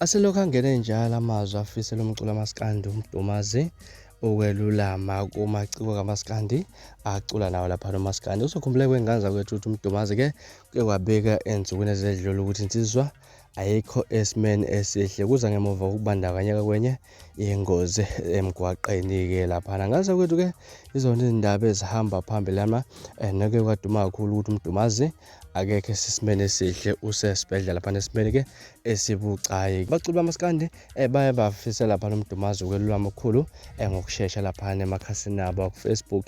Aselokhu angene njalo amazwi afisela umculo kaMaskandi uMdumazi ukwelulama kumaciko kaMaskandi acula nawo lapha noMaskandi. Uzokhumbuleka kwenganza kwethu ukuthi uMdumazi ke kuke kwabika ensukwini ezedlule ukuthi insizwa ayikho esimeni esihle kuza ngemuva kokubandakanyeka kwenye yengozi emgwaqeni ke lapha. Ngaza kwethu ke izona izindaba ezihamba phambili lana nake kwaduma kakhulu ukuthi uMdumazi akekho esimeni esihle usesibhedlela lapha nesimeni ke esibucayi. Abaculi baMaskandi baye bafisela lapha noMdumazi ukwelulama okukhulu ngokusheshsha lapha emakhasini abo ku-Facebook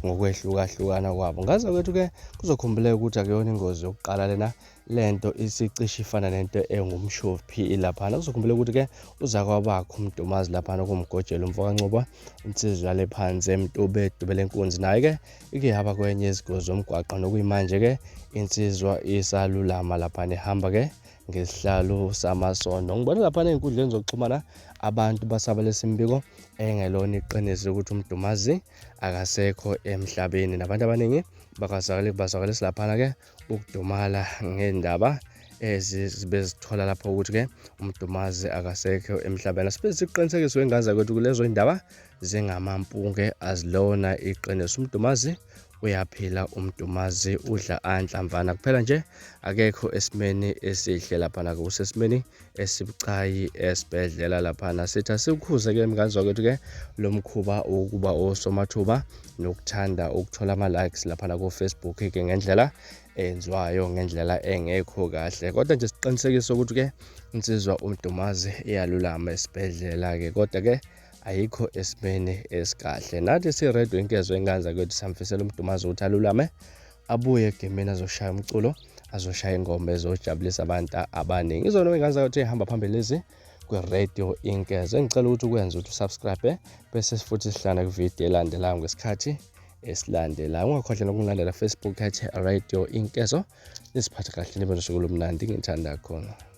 ngokwehlukahlukana kwabo. Ngaza kwethu ke kuzokhumbuleka ukuthi akuyona ingozi yokuqala lena lento isicishe ifana nento engumshophi lapha. Kuzokhumbuleka ukuthi ke uza kwabakho uMdumazi lapha nokumgojela umfokaNcuba insizwa le phansi eMtube edubele enkunzi naye ke ike yaba kwenye izigozi zomgwaqo nokuyimanje ke insizwa isalulama lapha nehamba ke ngesihlalo samasondo. Ngibona lapha ezinkundleni zokuxhumana abantu basabalesa imbiko engelona iqiniso ukuthi uMdumazi akasekho emhlabeni, nabantu abaningi bazakalisa lapha ke ukudumala ngendaba bezithola lapho ukuthi ke uMdumazi akasekho emhlabeni. Sibe siqinisekiswe nganza kwethu kulezo indaba zingamampunge azilona iqiniso. uMdumazi uyaphila, uMdumazi udla anhlamvana kuphela nje akekho esimeni esihle lapha na kusesimeni esibucayi esibhedlela lapha. Sithi asikhuze ke mnganzo kwethu ke lo mkhuba ukuba osomathuba nokuthanda ukuthola ama-likes lapha na ku Facebook ke ngendlela enziwayo, ngendlela engekho kahle, kodwa nje siqinisekise ukuthi ke insizwa uMdumazi iyalulama esibhedlela ke, kodwa ke ayikho esimeni esikahle. Nathi siredio Inkezo enganza kwethu samfisela uMdumazi ukuthi alulame abuye egemini azoshaya umculo, azoshaya ingoma ezojabulisa abantu abaningi. Izona enganza ukuthi ihamba phambili lezi kwiRadio Inkezo. Ngicela ukuthi ukwenza ukuthi usubscribe bese futhi sihlana kuvideo elandelayo ngesikhathi esilandelayo. Ungakhohlwa nokungilandela Facebook @Radio Inkezo. Nisiphathe kahle nibe nosuku lomnandi, ngithanda khona.